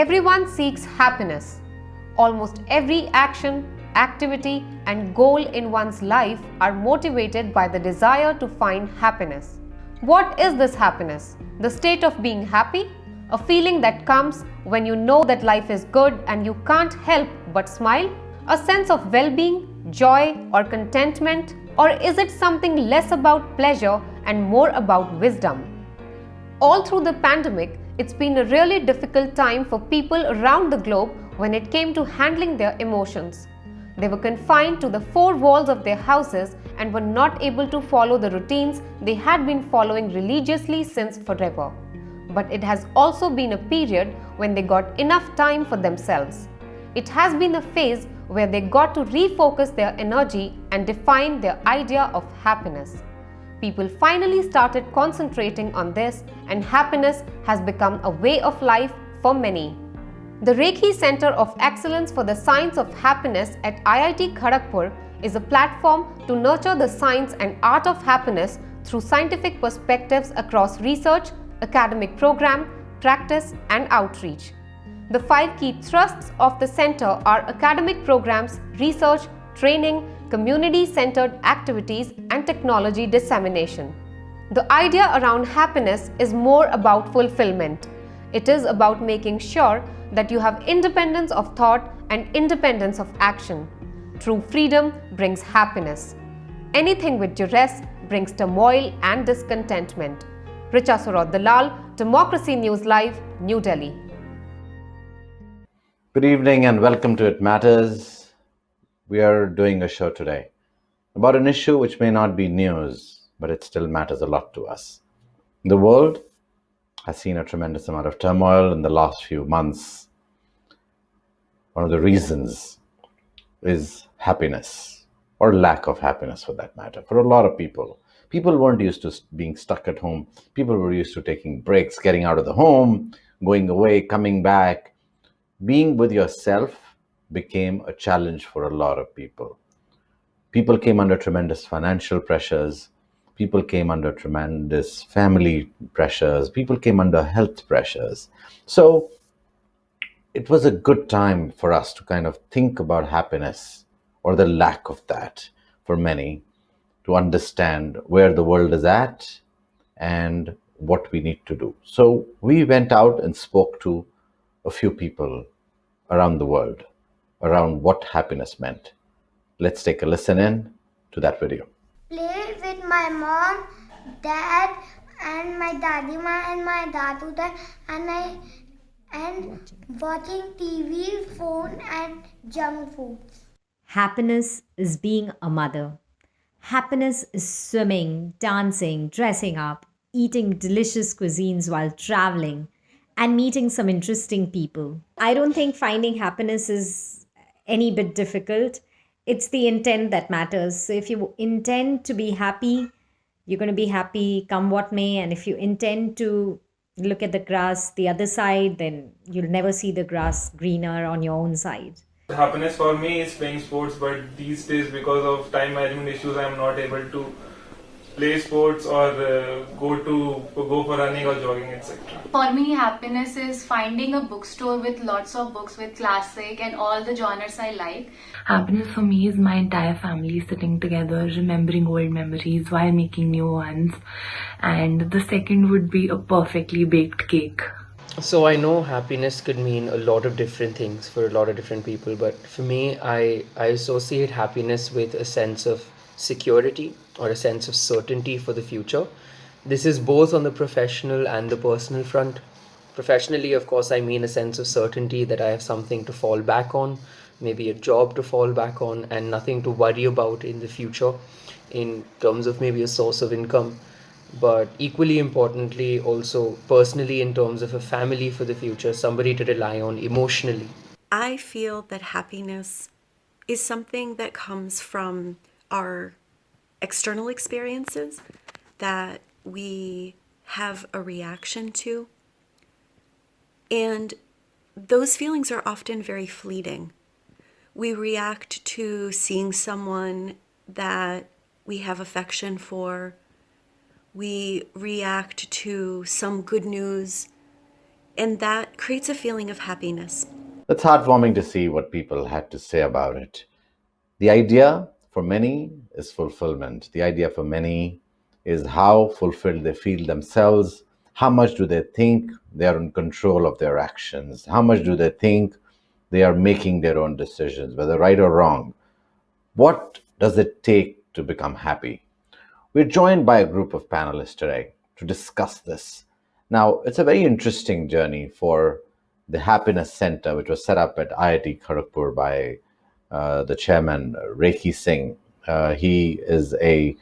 Everyone seeks happiness. Almost every action, activity, and goal in one's life are motivated by the desire to find happiness. What is this happiness? The state of being happy? A feeling that comes when you know that life is good and you can't help but smile? A sense of well-being, joy, or contentment? Or is it something less about pleasure and more about wisdom? All through the pandemic, it's been a really difficult time for people around the globe when it came to handling their emotions. They were confined to the four walls of their houses and were not able to follow the routines they had been following religiously since forever. But it has also been a period when they got enough time for themselves. It has been a phase where they got to refocus their energy and define their idea of happiness. People finally started concentrating on this, and happiness has become a way of life for many. The Reiki Center of Excellence for the Science of Happiness at IIT Kharagpur is a platform to nurture the science and art of happiness through scientific perspectives across research, academic program, practice, and outreach. The 5 key thrusts of the center are academic programs, research, training, community-centered activities, and technology dissemination. The idea around happiness is more about fulfillment. It is about making sure that you have independence of thought and independence of action. True freedom brings happiness. Anything with duress brings turmoil and discontentment. Richa Surod Dalal, Democracy News Live, New Delhi. Good evening and welcome to It Matters. We are doing a show today about an issue which may not be news, but it still matters a lot to us. The world has seen a tremendous amount of turmoil in the last few months. One of the reasons is happiness, or lack of happiness for that matter, for a lot of people. People weren't used to being stuck at home. People were used to taking breaks, getting out of the home, going away, coming back. Being with yourself became a challenge for a lot of people. People came under tremendous financial pressures. People came under tremendous family pressures. People came under health pressures. So it was a good time for us to kind of think about happiness or the lack of that for many, to understand where the world is at and what we need to do. So we went out and spoke to a few people around the world around what happiness meant. Let's take a listen in to that video. Played with my mom, dad, and my daddy ma and my dadu dad, and watching TV, phone, and junk foods. Happiness is being a mother. Happiness is swimming, dancing, dressing up, eating delicious cuisines while traveling, and meeting some interesting people. I don't think finding happiness is any bit difficult. It's the intent that matters. So if you intend to be happy, you're going to be happy come what may. And if you intend to look at the grass the other side, then you'll never see the grass greener on your own side. Happiness for me is playing sports, but these days because of time management issues I am not able to play sports or go for running or jogging, etc. For me, happiness is finding a bookstore with lots of books with classic and all the genres I like. Happiness for me is my entire family sitting together, remembering old memories while making new ones. And the second would be a perfectly baked cake. So I know happiness could mean a lot of different things for a lot of different people, but for me, I associate happiness with a sense of security or a sense of certainty for the future. This is both on the professional and the personal front. Professionally, of course, I mean a sense of certainty that I have something to fall back on, maybe a job to fall back on, and nothing to worry about in the future in terms of maybe a source of income. But equally importantly, also personally, in terms of a family for the future, somebody to rely on emotionally. I feel that happiness is something that comes from our external experiences that we have a reaction to. And those feelings are often very fleeting. We react to seeing someone that we have affection for. We react to some good news And that creates a feeling of happiness. It's heartwarming to see what people had to say about it. The idea for many is fulfillment. The idea for many is how fulfilled they feel themselves. How much do they think they are in control of their actions? How much do they think they are making their own decisions, whether right or wrong? What does it take to become happy? We're joined by a group of panelists today to discuss this. Now, it's a very interesting journey for the Happiness Center, which was set up at IIT Kharagpur by the chairman, Singh. He is a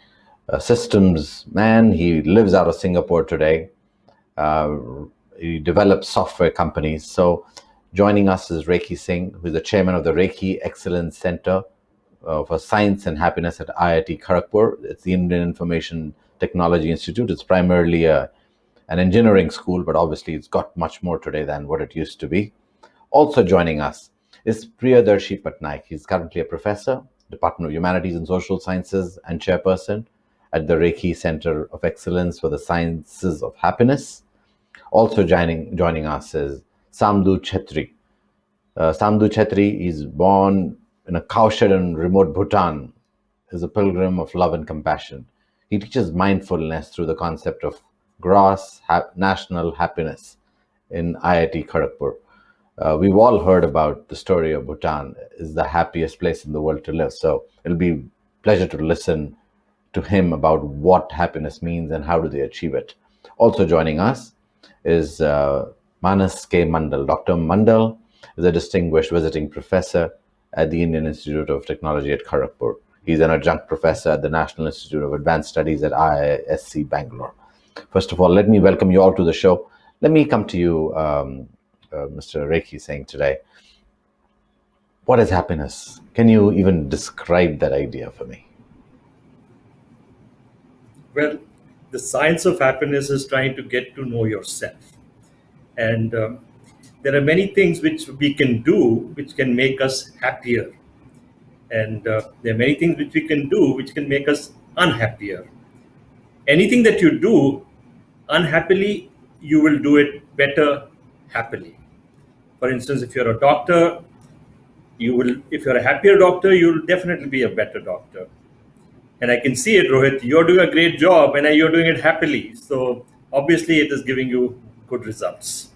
systems man. He lives out of Singapore today. Uh, he develops software companies. So, joining us is Singh, who is the chairman of the Reiki Excellence Center for Science and Happiness at IIT Kharagpur. It's the Indian Information Technology Institute. It's primarily an engineering school, but obviously it's got much more today than what it used to be. Also joining us is Priyadarshi Patnaik. He's currently a professor, Department of Humanities and Social Sciences, and chairperson at the Reiki Center of Excellence for the Sciences of Happiness. Also joining us is Samdu Chetri. Samdu Chetri is born in a cowshed in remote Bhutan, is a pilgrim of love and compassion. He teaches mindfulness through the concept of gross national happiness in IIT Kharagpur. We've all heard about the story of Bhutan is the happiest place in the world to live. So it'll be a pleasure to listen to him about what happiness means and how do they achieve it. Also joining us is Manas K. Mandal. Dr. Mandal is a distinguished visiting professor at the Indian Institute of Technology at Kharagpur. He's an adjunct professor at the National Institute of Advanced Studies at IISc Bangalore. First of all, let me welcome you all to the show. Let me come to you, Mr. Singh, today. What is happiness? Can you even describe that idea for me? Well, the science of happiness is trying to get to know yourself. And there are many things which we can do which can make us happier. And there are many things which we can do which can make us unhappier. Anything that you do unhappily, you will do it better happily. For instance, if you're a doctor, if you're a happier doctor, you'll definitely be a better doctor. And I can see it, Rohit. You're doing a great job and you're doing it happily. So obviously it is giving you good results.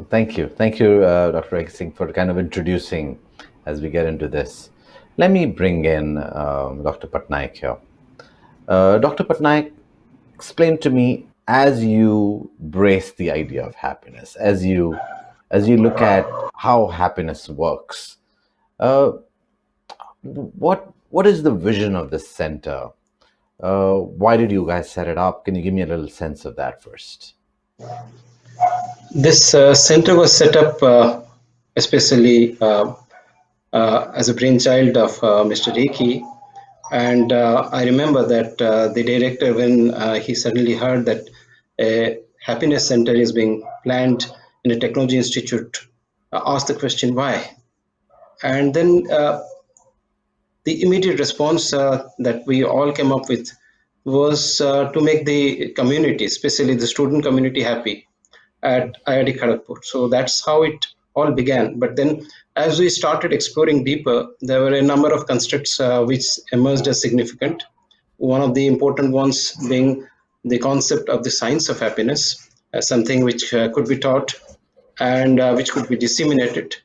Thank you. Thank you, Dr. Singh, for kind of introducing as we get into this. Let me bring in Dr. Patnaik here. Dr. Patnaik, explain to me, as you brace the idea of happiness, as you look at how happiness works, what is the vision of this center? Why did you guys set it up? Can you give me a little sense of that first? This center was set up especially as a brainchild of Mr. Reiki. And I remember that the director, when he suddenly heard that a happiness center is being planned in a technology institute, asked the question, why? And then the immediate response that we all came up with was to make the community, especially the student community, happy at IIT Kharagpur. So that's how it all began. But then as we started exploring deeper, there were a number of constructs which emerged as significant. One of the important ones being the concept of the science of happiness as something which could be taught and which could be disseminated.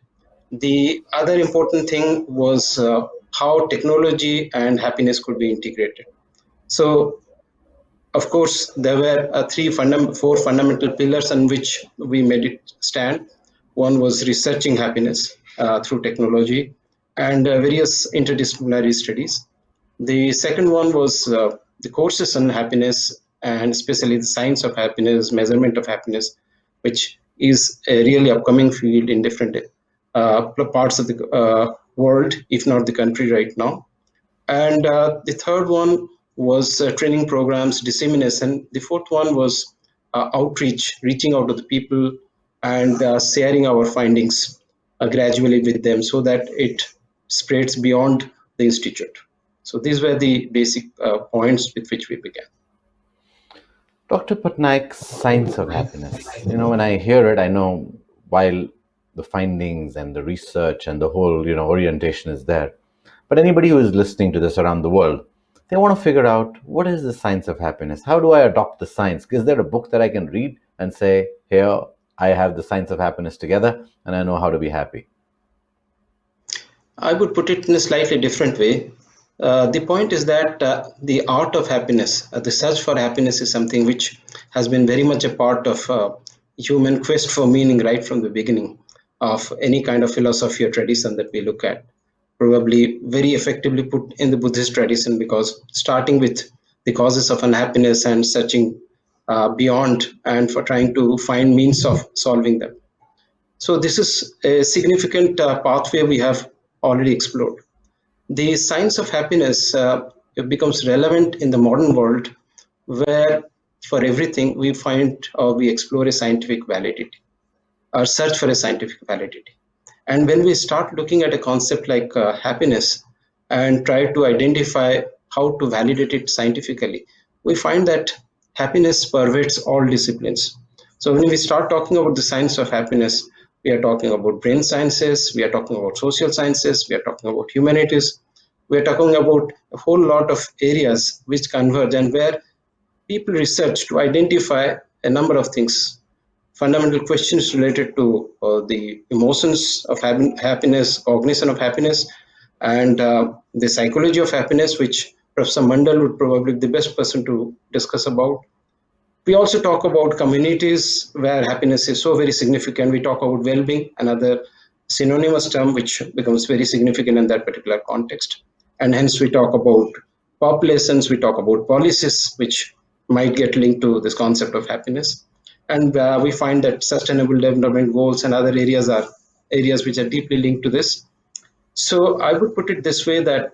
The other important thing was how technology and happiness could be integrated. So of course, there were four fundamental pillars on which we made it stand. One was researching happiness through technology and various interdisciplinary studies. The second one was the courses on happiness and especially the science of happiness, measurement of happiness, which is a really upcoming field in different parts of the world, if not the country right now. And the third one was training programs, dissemination. The fourth one was outreach, reaching out to the people and sharing our findings gradually with them so that it spreads beyond the institute. So these were the basic points with which we began. Dr. Patnaik's Science of Happiness. When I hear it, I know while the findings and the research and the whole, orientation is there. But anybody who is listening to this around the world, they want to figure out what is the science of happiness? How do I adopt the science? Is there a book that I can read and say, here, I have the science of happiness together and I know how to be happy? I would put it in a slightly different way. The point is that the art of happiness, the search for happiness, is something which has been very much a part of human quest for meaning right from the beginning of any kind of philosophy or tradition that we look at. Probably very effectively put in the Buddhist tradition, because starting with the causes of unhappiness and searching beyond and for trying to find means of solving them. So this is a significant pathway we have already explored. The science of happiness it becomes relevant in the modern world, where for everything we find or we explore a scientific validity or search for a scientific validity. And when we start looking at a concept like happiness and try to identify how to validate it scientifically, we find that happiness pervades all disciplines. So when we start talking about the science of happiness, we are talking about brain sciences, we are talking about social sciences, we are talking about humanities, we are talking about a whole lot of areas which converge and where people research to identify a number of things, fundamental questions related to the emotions of happiness, cognition of happiness, and the psychology of happiness, which Professor Mandal would probably be the best person to discuss about. We also talk about communities where happiness is so very significant. We talk about well-being, another synonymous term which becomes very significant in that particular context. And hence we talk about populations, we talk about policies which might get linked to this concept of happiness. And we find that sustainable development goals and other areas are areas which are deeply linked to this. So I would put it this way, that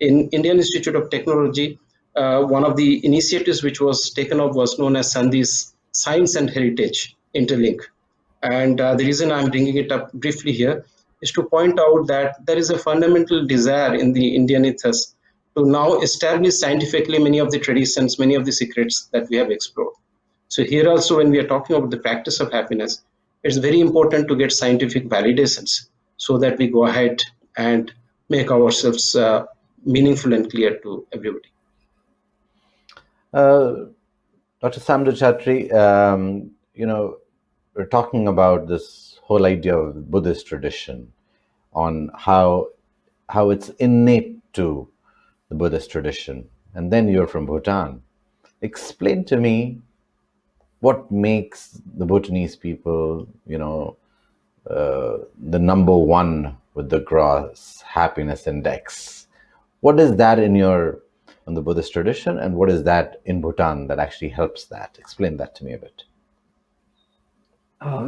in Indian Institute of Technology, one of the initiatives which was taken up was known as Sandhi's Science and Heritage Interlink. And the reason I'm bringing it up briefly here is to point out that there is a fundamental desire in the Indian ethos to now establish scientifically many of the traditions, many of the secrets that we have explored. So here also, when we are talking about the practice of happiness, it's very important to get scientific validations so that we go ahead and make ourselves meaningful and clear to everybody. Dr. Samdu Chatri, we're talking about this whole idea of Buddhist tradition, on how it's innate to the Buddhist tradition, and then you're from Bhutan. Explain to me what makes the Bhutanese people, the number one with the gross happiness index. What is that in the Buddhist tradition, and what is that in Bhutan that actually helps that? Explain that to me a bit.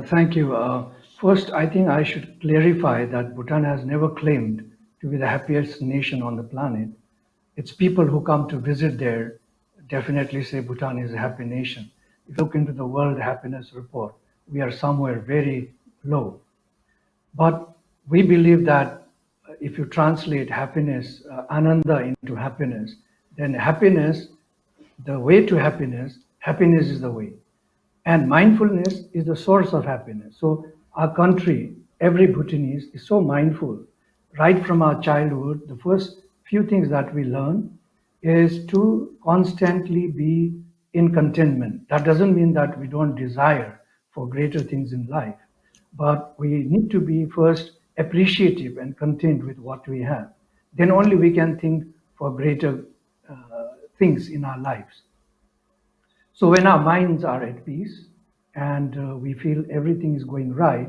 Thank you. First, I think I should clarify that Bhutan has never claimed to be the happiest nation on the planet. Its people who come to visit there definitely say Bhutan is a happy nation. If you look into the World Happiness Report, we are somewhere very low. But we believe that if you translate happiness, ananda, into happiness, then happiness, the way to happiness, happiness is the way. And mindfulness is the source of happiness. So our country, every Bhutanese is so mindful. Right from our childhood, the first few things that we learn is to constantly be in contentment. That doesn't mean that we don't desire for greater things in life, but we need to be first appreciative and content with what we have. Then only we can think for greater things in our lives. So when our minds are at peace and we feel everything is going right,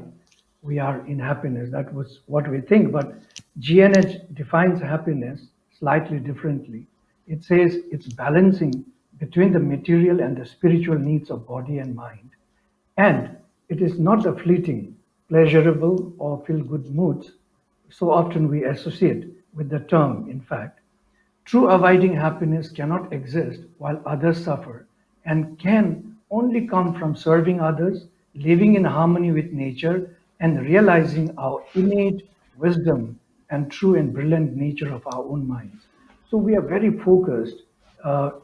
we are in happiness. That was what we think. But GNH defines happiness slightly differently. It says it's balancing between the material and the spiritual needs of body and mind. And it is not the fleeting, pleasurable, or feel-good moods so often we associate with the term, in fact. True abiding happiness cannot exist while others suffer and can only come from serving others, living in harmony with nature, and realizing our innate wisdom and true and brilliant nature of our own minds. So we are very focused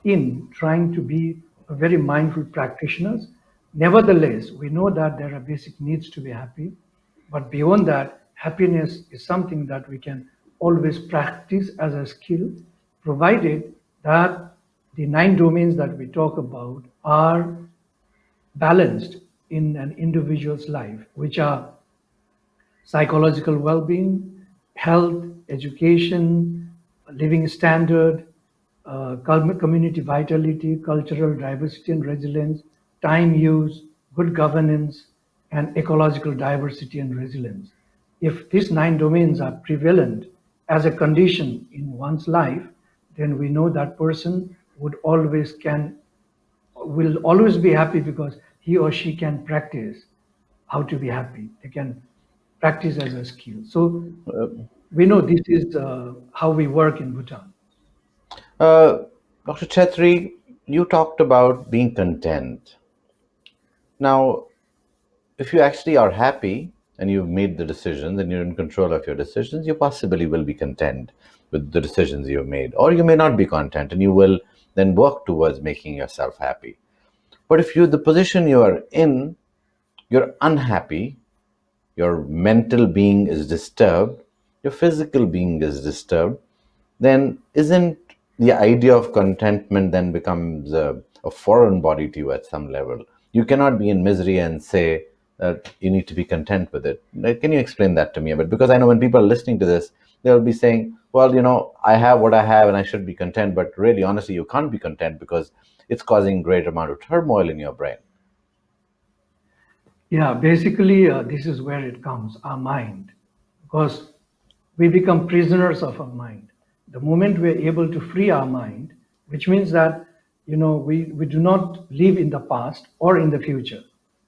in trying to be very mindful practitioners. Nevertheless, we know that there are basic needs to be happy, but beyond that, happiness is something that we can always practice as a skill, provided that the 9 domains that we talk about are balanced in an individual's life, which are psychological well-being, health, education, living standard, community vitality, cultural diversity and resilience, time use, good governance, and ecological diversity and resilience. If these 9 domains are prevalent as a condition in one's life, then we know that person would always can will always be happy because he or she can practice how to be happy. They can practice as a skill. So we know this is how we work in Bhutan. Uh, Dr. Chetri, you talked about being content. Now, if you actually are happy and you've made the decisions and you're in control of your decisions, you possibly will be content with the decisions you've made. Or you may not be content and you will then work towards making yourself happy. But if you, the position you are in, you're unhappy, your mental being is disturbed, your physical being is disturbed, then isn't the idea of contentment then becomes a foreign body to you at some level? You cannot be in misery and say that you need to be content with it. Like, can you explain that to me a bit? Because I know when people are listening to this, they'll be saying, well, I have what I have and I should be content. But really, honestly, you can't be content because it's causing great amount of turmoil in your brain. Yeah, basically, this is where it comes, our mind, because we become prisoners of our mind. The moment we're able to free our mind, which means that, we do not live in the past or in the future.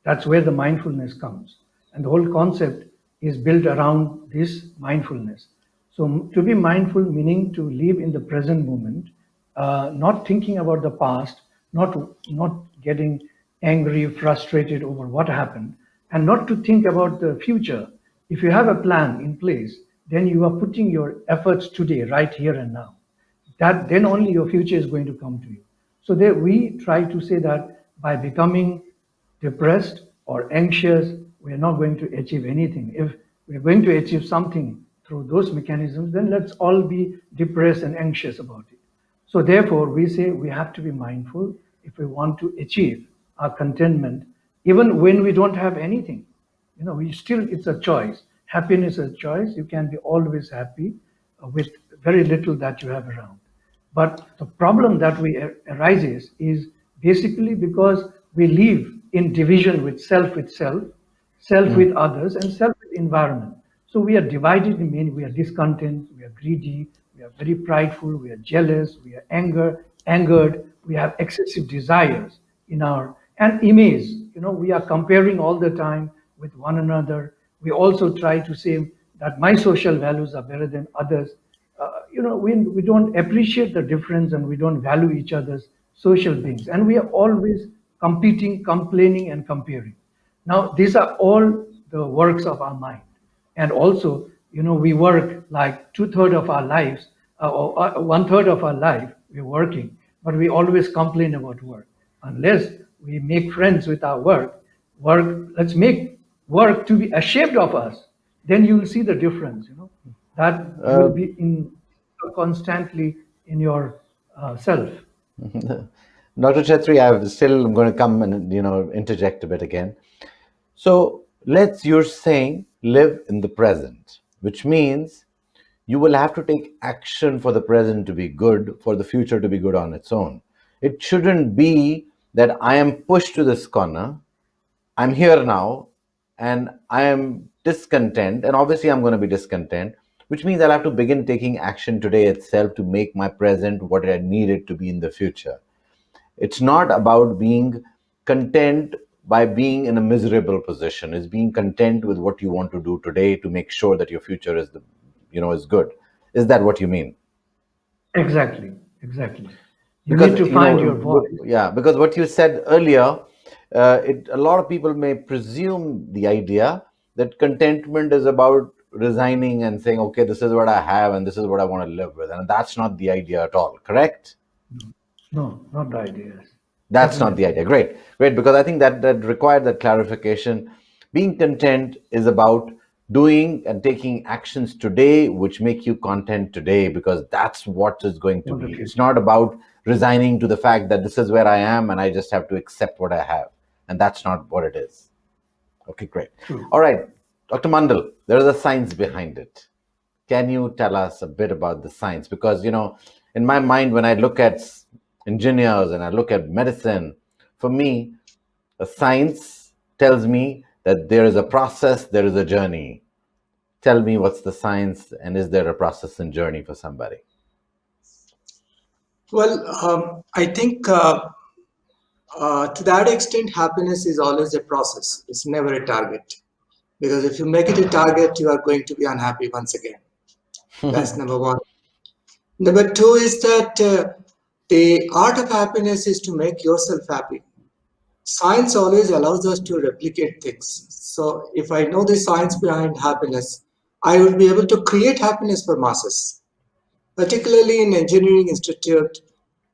That's where the mindfulness comes. And the whole concept is built around this mindfulness. So to be mindful, meaning to live in the present moment, not thinking about the past, not getting angry, frustrated over what happened, and not to think about the future. If you have a plan in place, then you are putting your efforts today, right here and now. That then only your future is going to come to you. So there we try to say that by becoming depressed or anxious, we are not going to achieve anything. If we're going to achieve something through those mechanisms, then let's all be depressed and anxious about it. So therefore, we say we have to be mindful if we want to achieve our contentment, even when we don't have anything. We still, it's a choice. Happiness is a choice. You can be always happy with very little that you have around. But the problem that arises is basically because we live in division with self with others, and self with environment. So we are divided in many. We are discontent. We are greedy. We are very prideful. We are jealous. We are angered. We have excessive desires in our and image. We are comparing all the time with one another. We also try to say that my social values are better than others. We don't appreciate the difference and we don't value each other's social beings. And we are always competing, complaining, and comparing. Now, these are all the works of our mind. And also, we work like 2/3 of our lives, or 1/3 of our life, we're working, but we always complain about work. Unless we make friends with our let's make work to be ashamed of us, then you'll see the difference, that you'll be in constantly in your self. Dr. Chetri, I'm going to come and interject a bit again. So you're saying live in the present, which means you will have to take action for the present to be good, for the future to be good on its own. It shouldn't be that I am pushed to this corner, I'm here now, and I am discontent, and obviously I'm going to be discontent, which means I'll have to begin taking action today itself to make my present what I need it to be in the future. It's not about being content by being in a miserable position. It's being content with what you want to do today to make sure that your future is good. Is that what you mean? Exactly. You need to find your voice. Yeah, because what you said earlier, a lot of people may presume the idea that contentment is about resigning and saying, okay, this is what I have and this is what I want to live with. And that's not the idea at all, correct? No, not the ideas. That's not the idea. Great, great, because I think that required that clarification. Being content is about doing and taking actions today which make you content today, because that's what is going to be. It's not about resigning to the fact that this is where I am and I just have to accept what I have. And that's not what it is. Okay, great. All right, Dr. Mandal, there is a science behind it. Can you tell us a bit about the science? Because, in my mind, when I look at engineers and I look at medicine, for me, the science tells me that there is a process, there is a journey. Tell me what's the science, and is there a process and journey for somebody? Well, I think to that extent, happiness is always a process. It's never a target. Because if you make it a target, you are going to be unhappy once again. That's number one. Number two is that the art of happiness is to make yourself happy. Science always allows us to replicate things. So if I know the science behind happiness, I will be able to create happiness for masses. Particularly in Engineering Institute,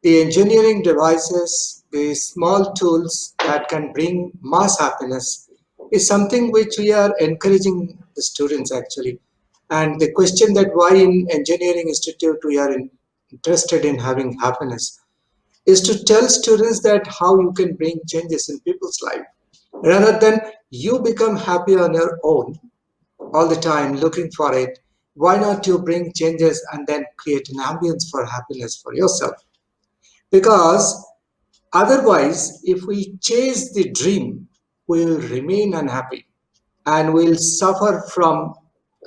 the engineering devices, the small tools that can bring mass happiness is something which we are encouraging the students actually. And the question that why in Engineering Institute we are interested in having happiness is to tell students that how you can bring changes in people's life rather than you become happy on your own all the time looking for it. Why not you bring changes and then create an ambience for happiness for yourself? Because otherwise, if we chase the dream, we will remain unhappy and will suffer from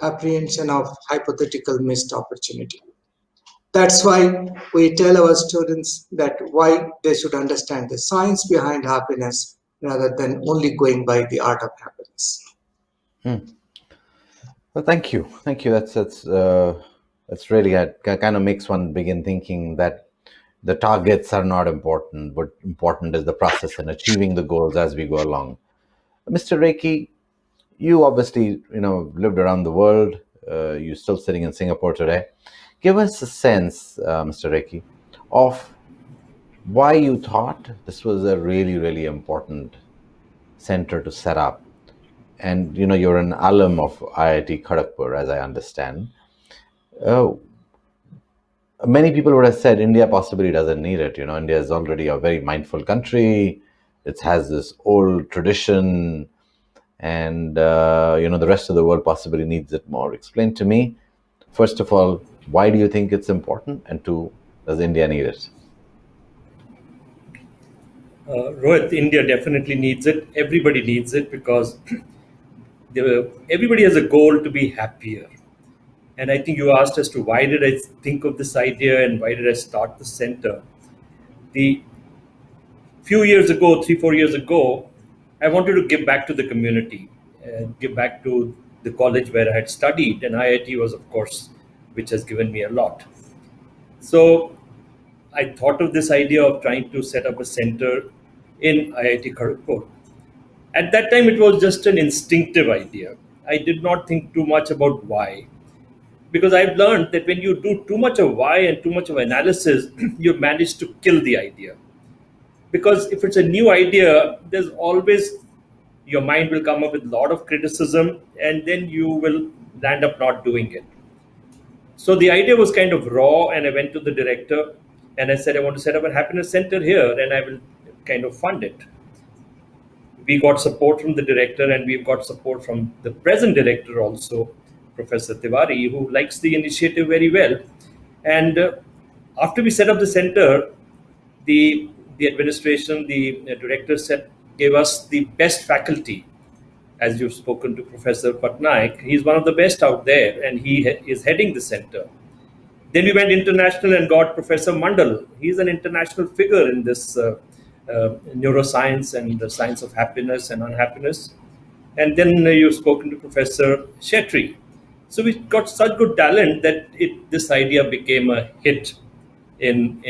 apprehension of hypothetical missed opportunity. That's why we tell our students that why they should understand the science behind happiness rather than only going by the art of happiness. Well, thank you. That's really kind of makes one begin thinking that the targets are not important. What important is the process and achieving the goals as we go along. Mr. Reiki, you obviously lived around the world. You're still sitting in Singapore today. Give us a sense, Mr. Reiki, of why you thought this was a really, really important center to set up. And you're an alum of IIT Kharagpur, as I understand. Many people would have said India possibly doesn't need it. India is already a very mindful country. It has this old tradition, and the rest of the world possibly needs it more. Explain to me, first of all, why do you think it's important, and two, does India need it? Rohit, India definitely needs it. Everybody needs it because everybody has a goal to be happier. And I think you asked as to why did I think of this idea and why did I start the center. The few years ago, 3-4 years ago, I wanted to give back to the community and give back to the college where I had studied. And IIT was, of course, which has given me a lot. So I thought of this idea of trying to set up a center in IIT Kharagpur. At that time, it was just an instinctive idea. I did not think too much about why. Because I've learned that when you do too much of why and too much of analysis, you manage to kill the idea. Because if it's a new idea, there's always, your mind will come up with a lot of criticism and then you will land up not doing it. So the idea was kind of raw, and I went to the director and I said, I want to set up a happiness center here and I will kind of fund it. We got support from the director and we've got support from the present director also, Professor Tiwari, who likes the initiative very well. And after we set up the center, the administration, the director gave us the best faculty. As you've spoken to Professor Patnaik, he's one of the best out there and he is heading the center. Then we went international and got Professor Mandal. He's an international figure in this neuroscience and the science of happiness and unhappiness. And then you've spoken to Professor Chetri. So we got such good talent that this idea became a hit in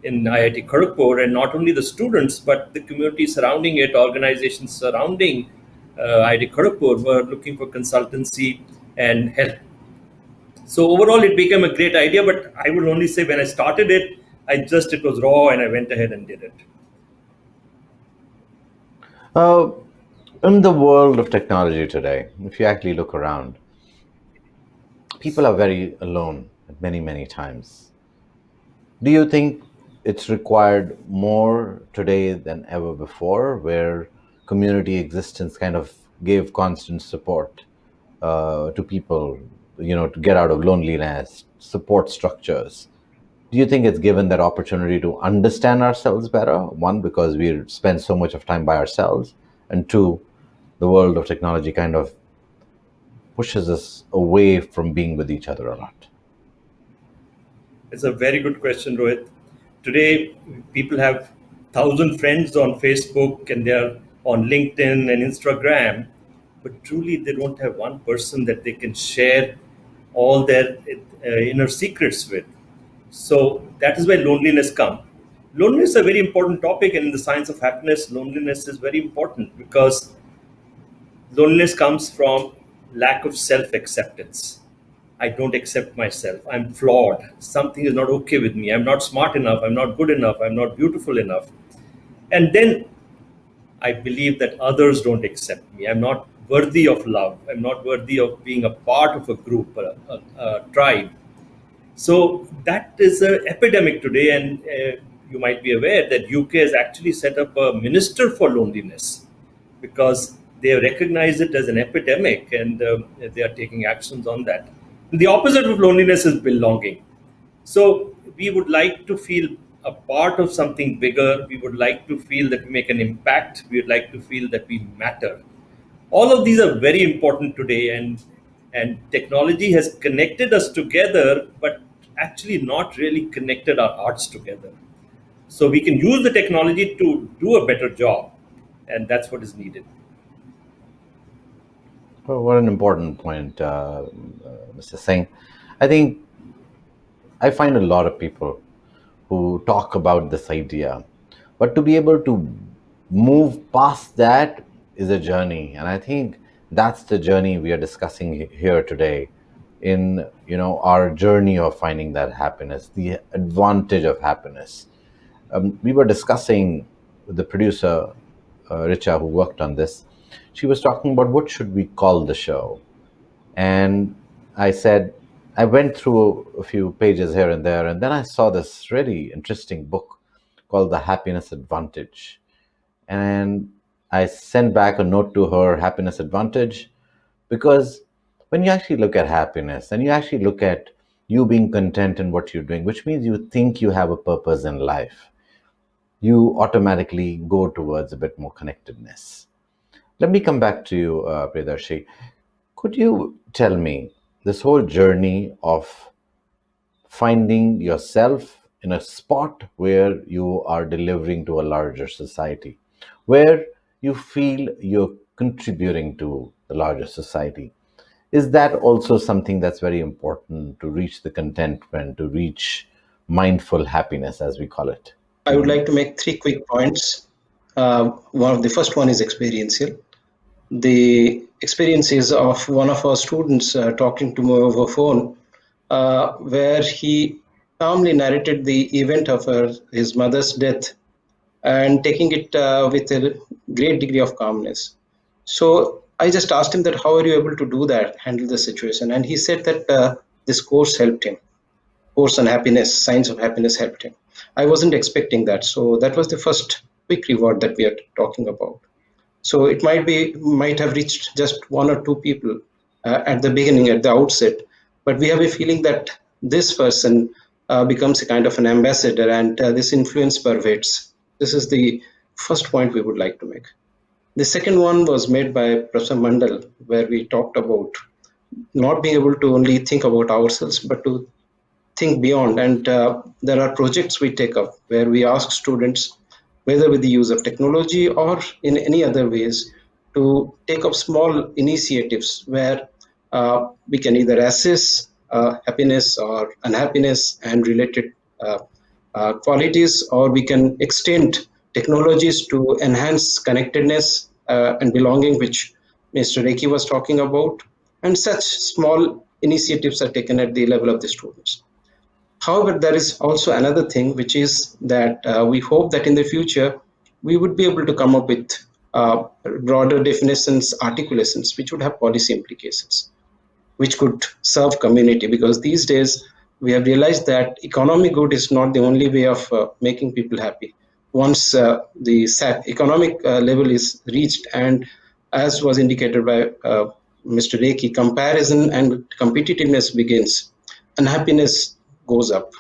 IIT Kharagpur, and not only the students, but the community surrounding it, organizations surrounding IIT Kharagpur were looking for consultancy and help. So overall, it became a great idea, but I would only say when I started it, it was raw and I went ahead and did it. Uh, in the world of technology today, if you actually look around, people are very alone at many, many times. Do you think it's required more today than ever before, where community existence kind of gave constant support to people, to get out of loneliness, support structures? Do you think it's given that opportunity to understand ourselves better? One, because we spend so much of time by ourselves, and two, the world of technology kind of pushes us away from being with each other a lot. It's a very good question, Rohit. Today, people have 1,000 friends on Facebook and they're on LinkedIn and Instagram, but truly they don't have one person that they can share all their inner secrets with. So that is where loneliness comes. Loneliness is a very important topic, and in the science of happiness, loneliness is very important because loneliness comes from lack of self acceptance. I don't accept myself. I'm flawed. Something is not okay with me. I'm not smart enough. I'm not good enough. I'm not beautiful enough. And then I believe that others don't accept me. I'm not worthy of love. I'm not worthy of being a part of a group, a tribe. So that is an epidemic today, and you might be aware that UK has actually set up a minister for loneliness because they recognize it as an epidemic, and they are taking actions on that. The opposite of loneliness is belonging. So we would like to feel a part of something bigger. We would like to feel that we make an impact. We would like to feel that we matter. All of these are very important today, and technology has connected us together, but actually not really connected our hearts together. So we can use the technology to do a better job, and that's what is needed. Well, what an important point, Mr. Singh. I think I find a lot of people who talk about this idea, but to be able to move past that is a journey, and I think that's the journey we are discussing here today. In our journey of finding that happiness, the advantage of happiness. We were discussing with the producer, Richa, who worked on this. She was talking about what should we call the show, and I said, I went through a few pages here and there, and then I saw this really interesting book called The Happiness Advantage. And I sent back a note to her, Happiness Advantage, because when you actually look at happiness and you actually look at you being content in what you're doing, which means you think you have a purpose in life, you automatically go towards a bit more connectedness. Let me come back to you, Priyadarshi. Could you tell me this whole journey of finding yourself in a spot where you are delivering to a larger society, where you feel you're contributing to the larger society? Is that also something that's very important to reach the contentment, to reach mindful happiness, as we call it? I would like to make three quick points. One of the first one is experiential. The experience is of one of our students talking to me over phone, where he calmly narrated the event of his mother's death and taking it with a great degree of calmness. So I just asked him that how are you able to do that, handle the situation, and he said that this course helped him. Course on happiness, science of happiness helped him. I wasn't expecting that, so that was the first quick reward that we are talking about. So it might have reached just one or two people at the beginning, at the outset, but we have a feeling that this person becomes a kind of an ambassador, and this influence pervades. This is the first point we would like to make. The second one was made by Professor Mandal, where we talked about not being able to only think about ourselves, but to think beyond. And there are projects we take up where we ask students, whether with the use of technology or in any other ways, to take up small initiatives where we can either assess happiness or unhappiness and related qualities, or we can extend technologies to enhance connectedness and belonging, which Mr. Reiki was talking about. And such small initiatives are taken at the level of the students. However, there is also another thing, which is that we hope that in the future we would be able to come up with broader definitions, articulations, which would have policy implications, which could serve community. Because these days we have realized that economic good is not the only way of making people happy. Once the economic level is reached, and as was indicated by Mr. Reiki, comparison and competitiveness begins, unhappiness goes up.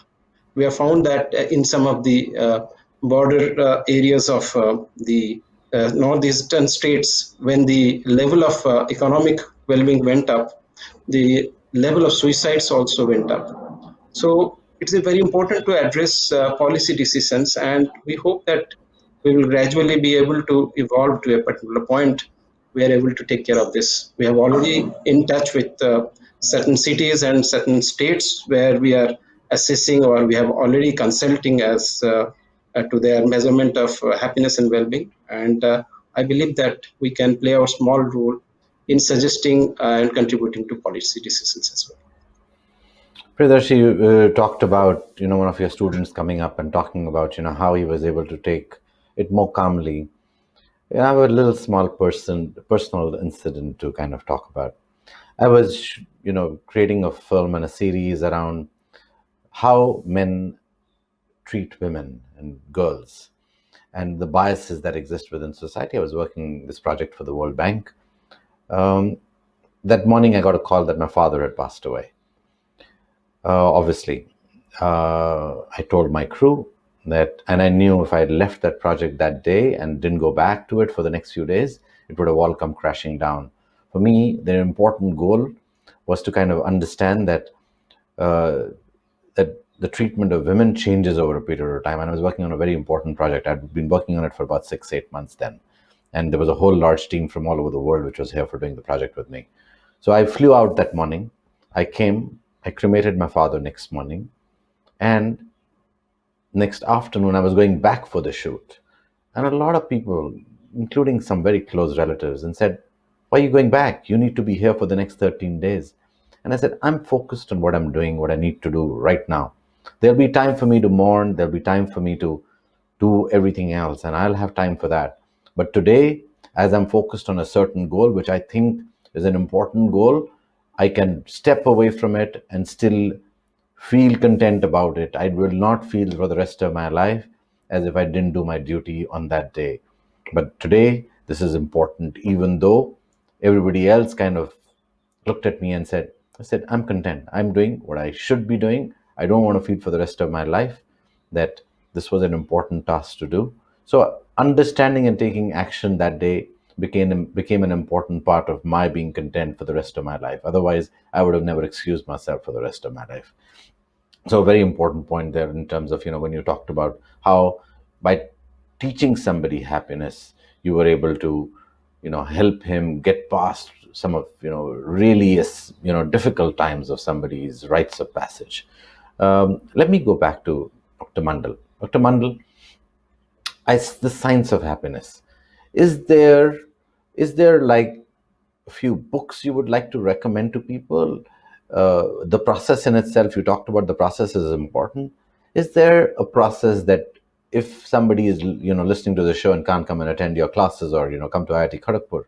We have found that in some of the border areas of the northeastern states, when the level of economic well-being went up, the level of suicides also went up. So it's very important to address policy decisions, and we hope that we will gradually be able to evolve to a particular point. We are able to take care of this. We have already in touch with certain cities and certain states where we are assessing, or we have already consulting as to their measurement of happiness and well-being. And I believe that we can play our small role in suggesting and contributing to policy decisions as well. Priyadarshi, you talked about one of your students coming up and talking about how he was able to take it more calmly. I have a little small personal incident to kind of talk about. I was creating a film and a series around how men treat women and girls and the biases that exist within society. I was working this project for the World Bank. That morning I got a call that my father had passed away. Obviously, I told my crew that, and I knew if I had left that project that day and didn't go back to it for the next few days, it would have all come crashing down. For me, the important goal was to kind of understand that that the treatment of women changes over a period of time. And I was working on a very important project. I'd been working on it for about 6-8 months then. And there was a whole large team from all over the world which was here for doing the project with me. So I flew out that morning. I cremated my father next morning. And next afternoon, I was going back for the shoot. And a lot of people, including some very close relatives, and said, "Why are you going back? You need to be here for the next 13 days. And I said, "I'm focused on what I'm doing, what I need to do right now. There'll be time for me to mourn. There'll be time for me to do everything else, and I'll have time for that. But today, as I'm focused on a certain goal, which I think is an important goal, I can step away from it and still feel content about it. I will not feel for the rest of my life as if I didn't do my duty on that day. But today, this is important, even though everybody else kind of looked at me and said, I'm content. I'm doing what I should be doing. I don't want to feel for the rest of my life that this was an important task to do." So understanding and taking action that day became an important part of my being content for the rest of my life. Otherwise, I would have never excused myself for the rest of my life. So a very important point there in terms of, when you talked about how by teaching somebody happiness, you were able to, help him get past some of, really, difficult times of somebody's rites of passage. Let me go back to Dr. Mandal. Dr. Mandal, the science of happiness. Is there like a few books you would like to recommend to people? The process in itself, you talked about the process is important. Is there a process that if somebody is listening to the show and can't come and attend your classes or come to IIT Kharagpur,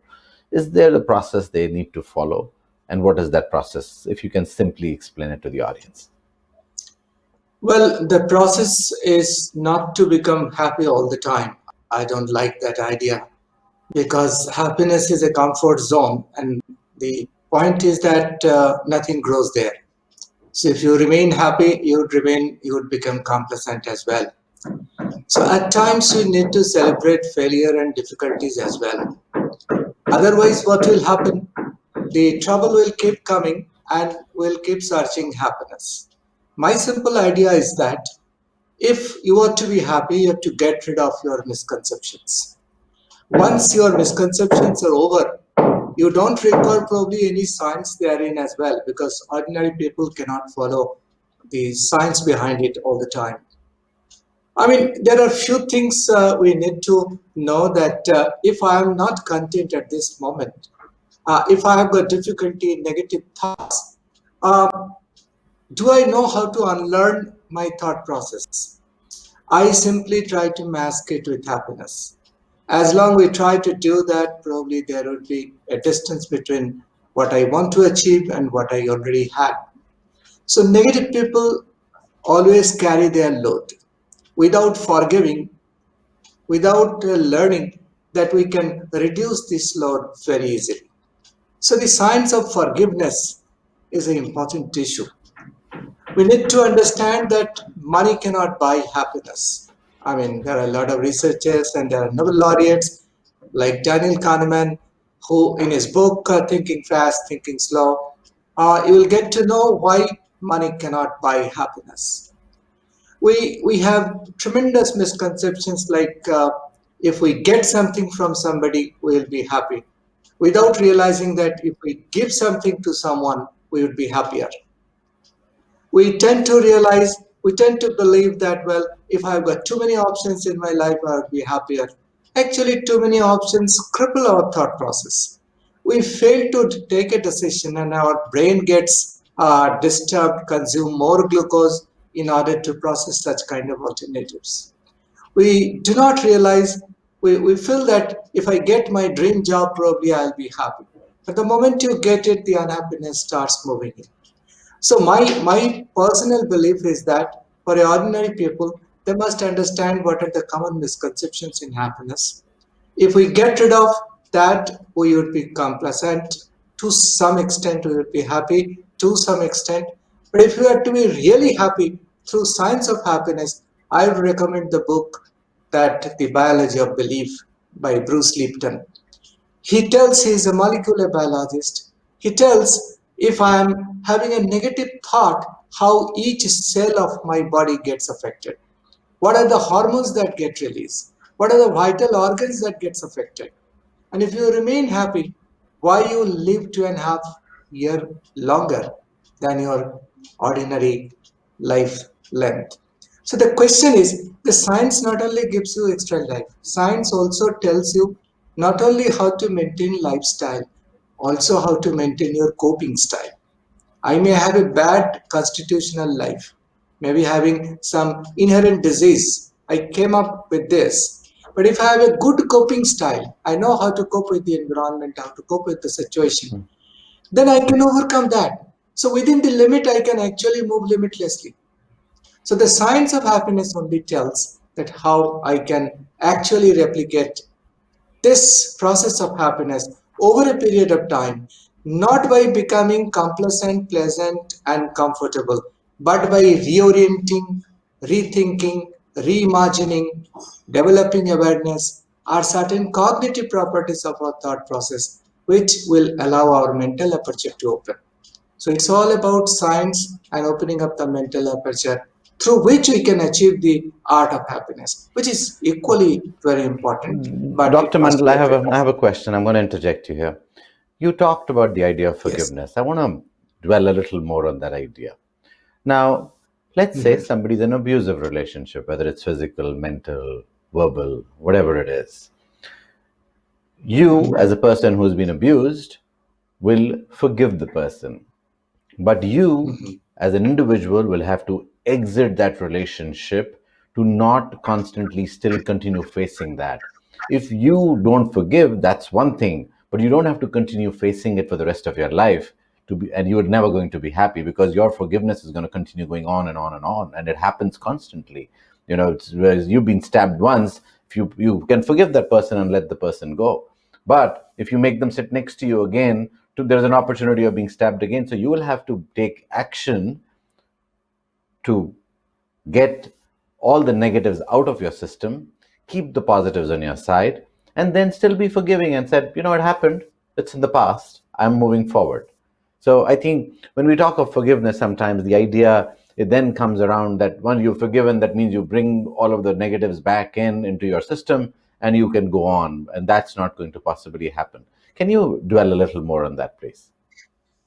is there the process they need to follow? And what is that process? If you can simply explain it to the audience. Well, the process is not to become happy all the time. I don't like that idea, because happiness is a comfort zone, and the point is that nothing grows there. So if you remain happy, you would become complacent as well. So at times you need to celebrate failure and difficulties as well. Otherwise, what will happen? The trouble will keep coming and we'll keep searching happiness. My simple idea is that if you want to be happy, you have to get rid of your misconceptions. Once your misconceptions are over, you don't require probably any science therein as well, because ordinary people cannot follow the science behind it all the time. I mean, there are few things we need to know, that if I am not content at this moment, if I have got difficulty in negative thoughts, do I know how to unlearn my thought process? I simply try to mask it with happiness. As long we try to do that, probably there would be a distance between what I want to achieve and what I already had. So negative people always carry their load. Without forgiving, without learning that we can reduce this load very easily. So the science of forgiveness is an important issue. We need to understand that money cannot buy happiness. I mean, there are a lot of researchers and there are Nobel laureates like Daniel Kahneman, who in his book Thinking Fast, Thinking Slow, you will get to know why money cannot buy happiness. We have tremendous misconceptions like if we get something from somebody, we will be happy, without realizing that if we give something to someone, we would be happier. We tend to realize, we tend to believe that, well, if I've got too many options in my life, I would be happier. Actually, too many options cripple our thought process. We fail to take a decision and our brain gets disturbed, consume more glucose in order to process such kind of alternatives. We do not realize, we feel that if I get my dream job, probably I'll be happy. But the moment you get it, the unhappiness starts moving in. So my personal belief is that for ordinary people, they must understand what are the common misconceptions in happiness. If we get rid of that, we would be complacent. To some extent, we would be happy to some extent. But if you are to be really happy through science of happiness, I would recommend the book that The Biology of Belief by Bruce Lipton. He tells he's a molecular biologist. He tells if I'm having a negative thought, how each cell of my body gets affected. What are the hormones that get released? What are the vital organs that gets affected? And if you remain happy, why you live 2.5 years longer than your ordinary life length? So the question is, the science not only gives you extra life, science also tells you not only how to maintain lifestyle, also how to maintain your coping style. I may have a bad constitutional life, maybe having some inherent disease. I came up with this. But if I have a good coping style, I know how to cope with the environment, how to cope with the situation, then I can overcome that. So within the limit, I can actually move limitlessly. So the science of happiness only tells that how I can actually replicate this process of happiness over a period of time, not by becoming complacent, pleasant, and comfortable, but by reorienting, rethinking, reimagining, developing awareness, are certain cognitive properties of our thought process, which will allow our mental aperture to open. So it's all about science and opening up the mental aperture through which we can achieve the art of happiness, which is equally very important, but it Dr. must Mandal, be a trade I off. have a question. I'm going to interject you here. You talked about the idea of Yes. forgiveness. I want to dwell a little more on that idea. Now, let's say Mhm. somebody's in an abusive relationship, whether it's physical, mental, verbal, whatever it is. You, as a person who's been abused, will forgive the person. But you, Mhm. as an individual, will have to exit that relationship to not constantly still continue facing that. If you don't forgive, that's one thing, but you don't have to continue facing it for the rest of your life to be, and you're never going to be happy because your forgiveness is going to continue going on and on and on, and it happens constantly. Whereas you've been stabbed once, if you can forgive that person and let the person go. But if you make them sit next to you again, there's an opportunity of being stabbed again. So you will have to take action to get all the negatives out of your system, keep the positives on your side, and then still be forgiving and said, it happened. It's in the past. I'm moving forward. So I think when we talk of forgiveness, sometimes the idea it then comes around that once you've forgiven, that means you bring all of the negatives back into your system and you can go on. And that's not going to possibly happen. Can you dwell a little more on that, please?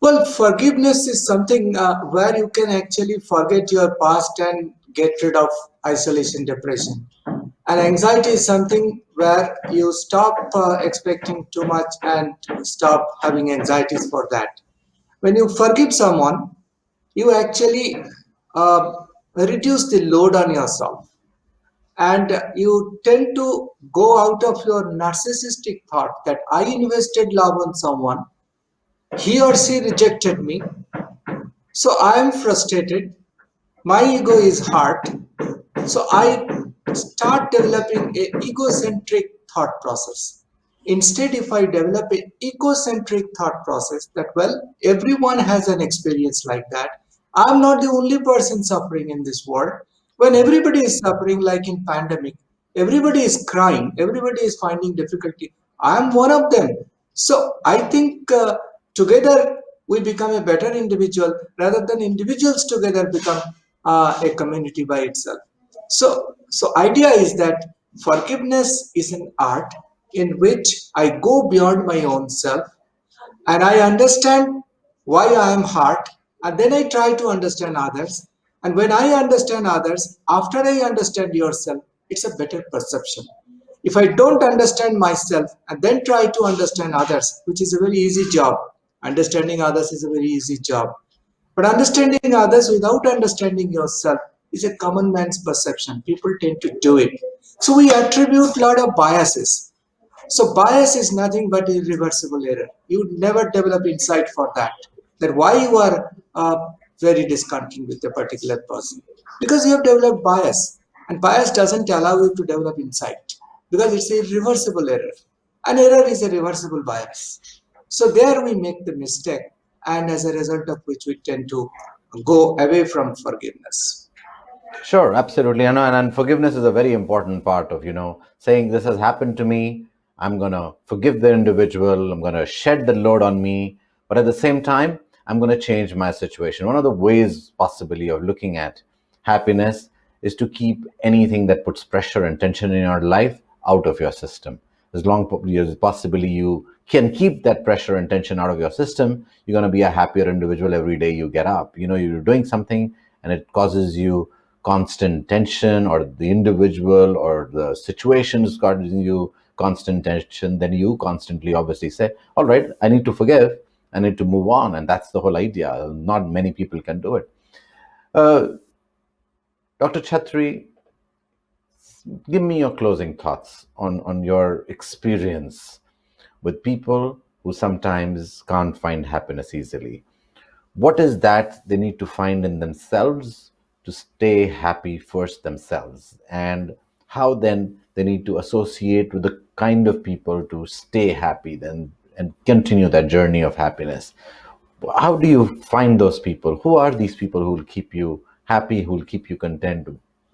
Well, forgiveness is something where you can actually forget your past and get rid of isolation, depression. And anxiety is something where you stop expecting too much and stop having anxieties for that. When you forgive someone, you actually uh, reduce the load on yourself. and you tend to go out of your narcissistic thought that I invested love on someone, he or she rejected me, so I am frustrated, my ego is hurt, so I start developing a egocentric thought process. Instead, if I develop an egocentric thought process that, well, everyone has an experience like that, I'm not the only person suffering in this world. When everybody is suffering, like in pandemic, everybody is crying, everybody is finding difficulty. I'm one of them. So I think together we become a better individual rather than individuals together become a community by itself. So idea is that forgiveness is an art in which I go beyond my own self and I understand why I am hurt, and then I try to understand others. And when I understand others, after I understand yourself, it's a better perception. If I don't understand myself and then try to understand others, which is a very easy job, understanding others is a very easy job. But understanding others without understanding yourself is a common man's perception. People tend to do it. So we attribute a lot of biases. So bias is nothing but irreversible error. You never develop insight for that. That why you are very discontent with a particular person because you have developed bias, and bias doesn't allow you to develop insight because it's a reversible error. An error is a reversible bias. So there we make the mistake, and as a result of which we tend to go away from forgiveness. Sure, absolutely. I know, and forgiveness is a very important part of, saying this has happened to me. I'm going to forgive the individual. I'm going to shed the load on me. But at the same time, I'm going to change my situation. One of the ways, possibly, of looking at happiness is to keep anything that puts pressure and tension in your life out of your system. As long as possibly you can keep that pressure and tension out of your system, you're going to be a happier individual every day you get up. You're doing something and it causes you constant tension, or the individual or the situation is causing you constant tension, then you constantly obviously say, all right, I need to forgive, I need to move on. And that's the whole idea. Not many people can do it. Dr. Chetri, give me your closing thoughts on your experience with people who sometimes can't find happiness easily. What is that they need to find in themselves to stay happy first themselves, and how then they need to associate with the kind of people to stay happy then and continue that journey of happiness? How do you find those people? Who are these people who will keep you happy, who will keep you content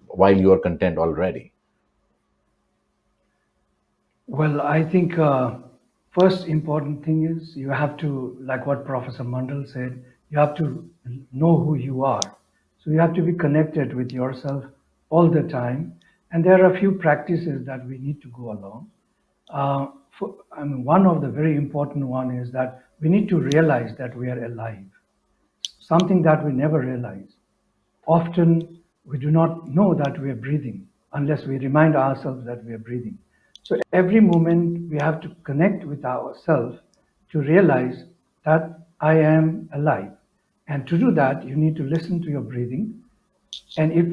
while you are content already? Well, I think first important thing is you have to, like what Professor Mandal said, you have to know who you are. So you have to be connected with yourself all the time. And there are a few practices that we need to go along. One of the very important one is that we need to realize that we are alive, something that we never realize. Often we do not know that we are breathing unless we remind ourselves that we are breathing. So every moment we have to connect with ourselves to realize that I am alive. And to do that, you need to listen to your breathing. And if,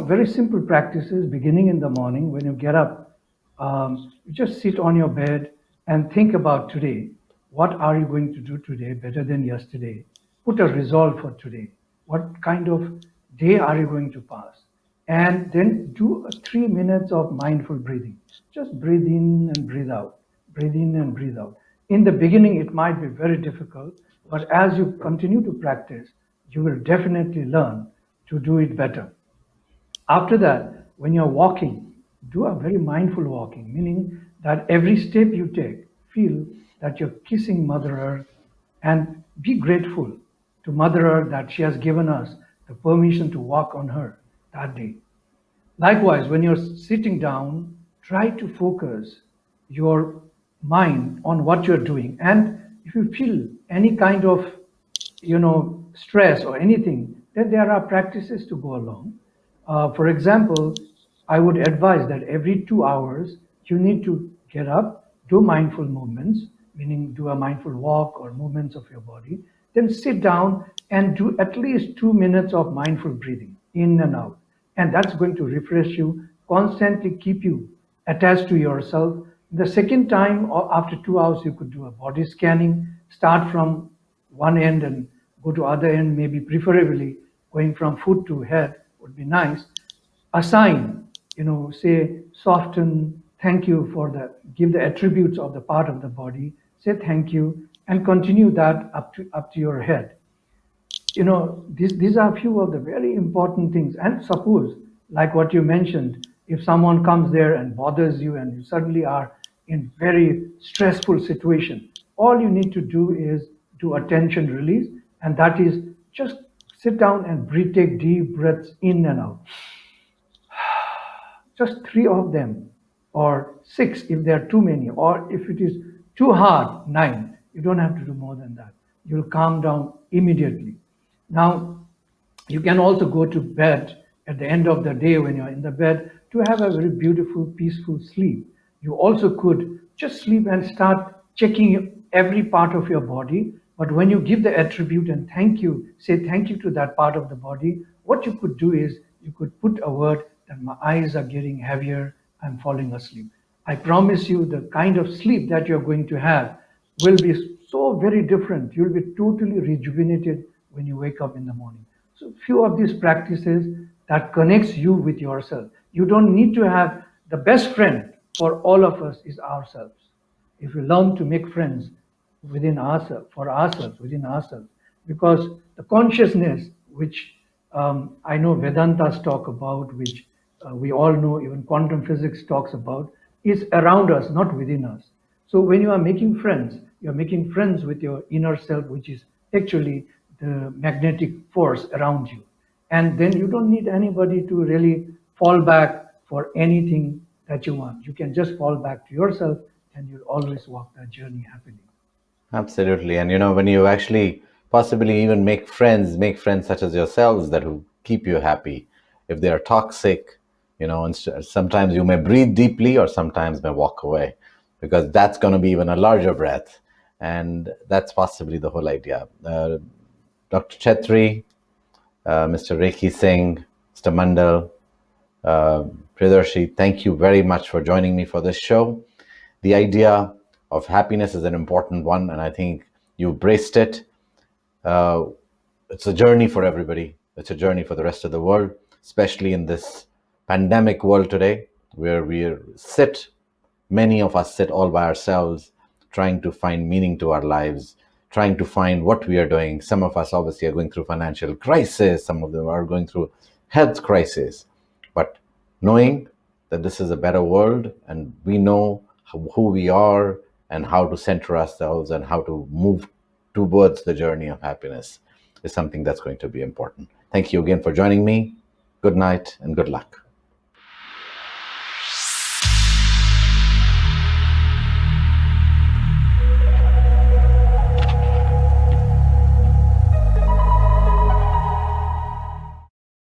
very simple practices beginning in the morning when you get up, you just sit on your bed and think about today. What are you going to do today better than yesterday? Put a resolve for today. What kind of day are you going to pass? And then do 3 minutes of mindful breathing. Just breathe in and breathe out. Breathe in and breathe out. In the beginning, it might be very difficult, but as you continue to practice, you will definitely learn to do it better. After that, when you're walking, do a very mindful walking, meaning that every step you take, feel that you're kissing Mother Earth and be grateful to Mother Earth that she has given us the permission to walk on her that day. Likewise, when you're sitting down, try to focus your mind on what you're doing. And if you feel any kind of, stress or anything, then there are practices to go along. For example, I would advise that every 2 hours, you need to get up, do mindful movements, meaning do a mindful walk or movements of your body, then sit down and do at least 2 minutes of mindful breathing in and out. And that's going to refresh you constantly keep you attached to yourself. The second time, or after 2 hours, you could do a body scanning, start from one end and go to other end, maybe preferably going from foot to head would be nice. Assign, say soften, thank you for the, give the attributes of the part of the body, say thank you, and continue that up to your head. These are a few of the very important things. And suppose, like what you mentioned, if someone comes there and bothers you and you suddenly are in very stressful situation, all you need to do is do attention release, and that is just sit down and breathe, take deep breaths in and out. Just 3 of them, or 6 if there are too many, or if it is too hard, 9. You don't have to do more than that. You'll calm down immediately. Now, you can also go to bed at the end of the day when you're in the bed to have a very beautiful, peaceful sleep. You also could just sleep and start checking every part of your body. But when you give the attribute and thank you, say thank you to that part of the body, what you could do is you could put a word that my eyes are getting heavier, I'm falling asleep. I promise you the kind of sleep that you're going to have will be so very different. You'll be totally rejuvenated when you wake up in the morning. So few of these practices that connects you with yourself. You don't need to have the best friend for all of us is ourselves. If we learn to make friends within ourselves, for ourselves, within ourselves, because the consciousness which I know Vedantas talk about, which we all know, even quantum physics talks about, is around us, not within us. So when you are making friends, you're making friends with your inner self, which is actually the magnetic force around you. And then you don't need anybody to really fall back for anything that you want. You can just fall back to yourself and you'll always walk that journey happily. Absolutely. And when you actually possibly even make friends such as yourselves that will keep you happy. If they are toxic, and sometimes you may breathe deeply or sometimes may walk away, because that's going to be even a larger breath. And that's possibly the whole idea. Dr. Chetri, Mr. Reiki Singh, Mr. Mandal, Priyadarshi, thank you very much for joining me for this show. The idea of happiness is an important one, and I think you braced it. It's a journey for everybody. It's a journey for the rest of the world, especially in this pandemic world today, where many of us sit all by ourselves, trying to find meaning to our lives, trying to find what we are doing. Some of us obviously are going through financial crisis. Some of them are going through health crisis. But knowing that this is a better world and we know who we are and how to center ourselves and how to move towards the journey of happiness is something that's going to be important. Thank you again for joining me. Good night and good luck.